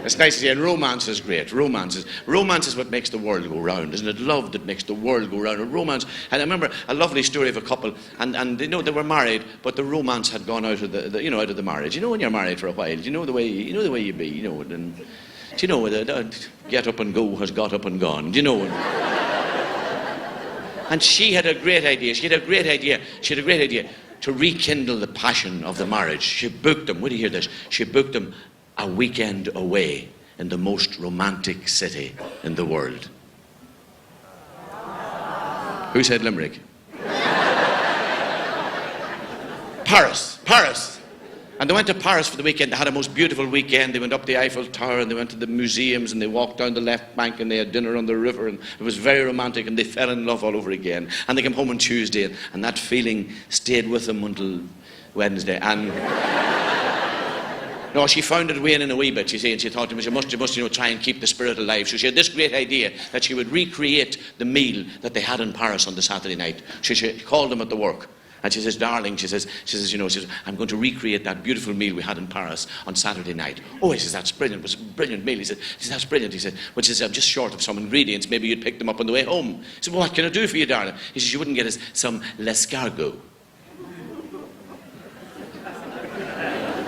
It's nice to see, and romance is great. Romance is what makes the world go round, isn't it? Love that makes the world go round. And romance, and I remember a lovely story of a couple, and they know they were married, but the romance had gone out of out of the marriage. You know, when you're married for a while, you know the way you be, you know, and you know the get up and go has got up and gone, you know. And she had a great idea. She had a great idea to rekindle the passion of the marriage. She booked them. Would you hear this? She booked them a weekend away in the most romantic city in the world. Who said Limerick? Paris. And they went to Paris for the weekend. They had a most beautiful weekend. They went up the Eiffel Tower and they went to the museums and they walked down the left bank and they had dinner on the river and it was very romantic and they fell in love all over again. And they came home on Tuesday and that feeling stayed with them until Wednesday. And no, she found it waning a wee bit, you see, and she thought to me, she must try and keep the spirit alive. So she had this great idea that she would recreate the meal that they had in Paris on the Saturday night. She called them at the work. And she says, darling, she says, I'm going to recreate that beautiful meal we had in Paris on Saturday night. Oh, he says, that's brilliant. It was a brilliant meal. He said, that's brilliant. He said, well, she says, I'm just short of some ingredients. Maybe you'd pick them up on the way home. He said, well, what can I do for you, darling? He says, you wouldn't get us some l'escargot.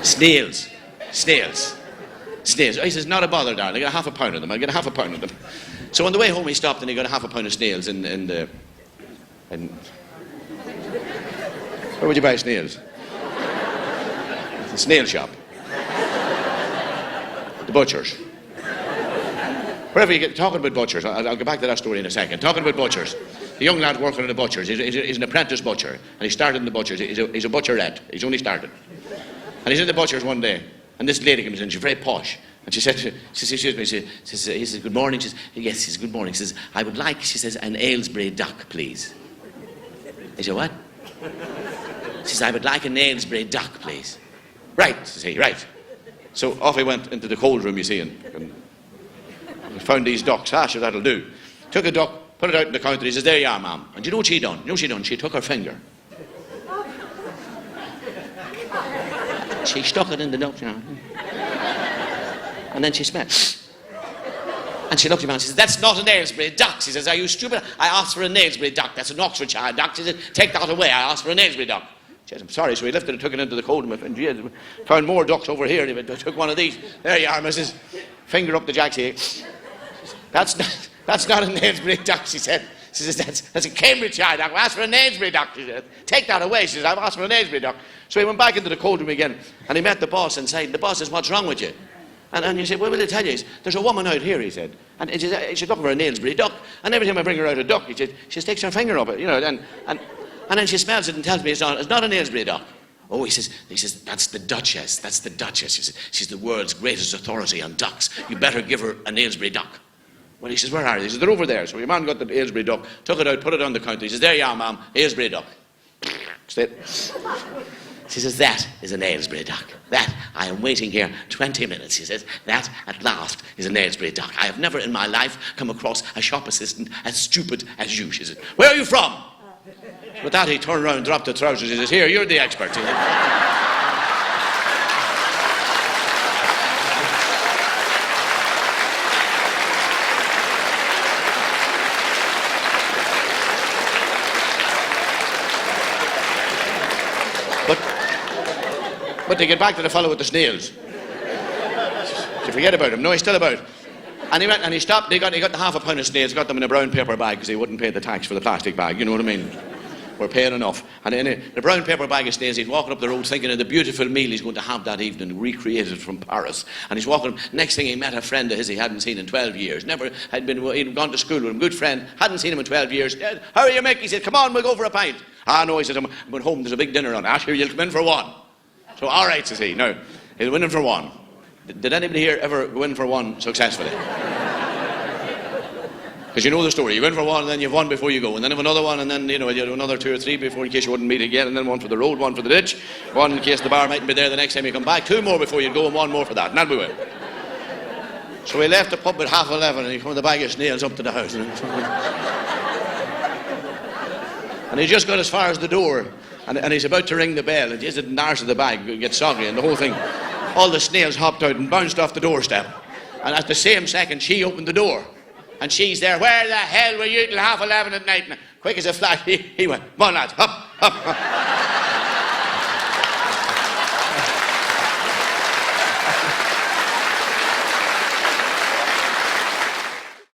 Snails. He says, not a bother, darling. I got half a pound of them. I'll get half a pound of them. So on the way home, he stopped and he got half a pound of snails in where would you buy snails? The snail shop. The butchers. Wherever you get, talking about butchers, I'll get back to that story in a second. Talking about butchers. The young lad working in the butchers, he's an apprentice butcher. And he started in the butchers, he's a butcherette. He's only started. And he's in the butchers one day, and this lady comes in, she's very posh. And she said, excuse me, he says, good morning. She says, yes, he says, good morning. She says, I would like, she says, an Aylesbury duck, please. He said, what? She says, I would like an Aylesbury duck, please. Right, says he, right. So off he went into the cold room, you see, and found these ducks. Sure, that'll do. Took a duck, put it out in the counter. He says, there you are, ma'am. And you know what she done? She took her finger. She stuck it in the duck, you know. And then she smelled. And she looked at me and she said, that's not an Aylesbury duck. She says, are you stupid? I asked for an Aylesbury duck. That's an Oxfordshire duck. She said, take that away. I asked for an Aylesbury duck. She said, I'm sorry. So he lifted it, took it into the cold room, and found more ducks over here. And he took one of these. There you are, Mrs. Finger up the jack. She said, that's not an Aylesbury duck, she said. She says, that's a Cambridgeshire duck. I asked for an Aylesbury duck. She said, take that away. She says, I've asked for an Aylesbury duck. So he went back into the cold room again, and he met the boss inside. The boss says, what's wrong with you? And he said, well, will I tell you? There's a woman out here, he said. And she's looking for an Aylesbury duck. And every time I bring her out a duck, he said, she sticks her finger up it, you know. And then she smells it and tells me it's not an Aylesbury duck. Oh, he says, that's the Duchess. That's the Duchess. He says, she's the world's greatest authority on ducks. You better give her an Aylesbury duck. Well, he says, where are they? He says, they're over there. So your man got the Aylesbury duck, took it out, put it on the counter. He says, there you are, ma'am, Aylesbury duck. She says, that is an Aylesbury duck. That, I am waiting here 20 minutes, she says. That, at last, is an Aylesbury duck. I have never in my life come across a shop assistant as stupid as you, she says. Where are you from? With that, he turned around, dropped the trousers. He says, here, you're the expert. But to get back to the fellow with the snails. To forget about him. No, he's still about. And he went and he stopped. He got the half a pound of snails, got them in a brown paper bag because he wouldn't pay the tax for the plastic bag. You know what I mean? We're paying enough. And in the brown paper bag of snails, he's walking up the road thinking of the beautiful meal he's going to have that evening, recreated from Paris. And he's walking. Next thing he met a friend of his he hadn't seen in 12 years. He'd gone to school with him, good friend, hadn't seen him in 12 years. How are you, Mick? He said, come on, we'll go for a pint. Ah, no, he said, I'm going home, there's a big dinner on. Ah, sure, you'll come in for one. So, all right, says he. No, he's winning for one. Did anybody here ever win for one successfully? Because you know the story. You win for one, and then you've one before you go, and then have another one, and then you do another 2 or 3 before in case you wouldn't meet again, and then one for the road, one for the ditch, one in case the bar mightn't be there the next time you come back, 2 more before you go, and 1 more for that, and that'll be win. So he left the pub at 11:30, and he come with a bag of snails up to the house, and he just got as far as the door. And he's about to ring the bell, and just the arse of the bag gets soggy, and the whole thing, all the snails hopped out and bounced off the doorstep. And at the same second, she opened the door. And she's there. Where the hell were you till 11:30 at night? And quick as a flash, he went, come on, lads, up, up, up.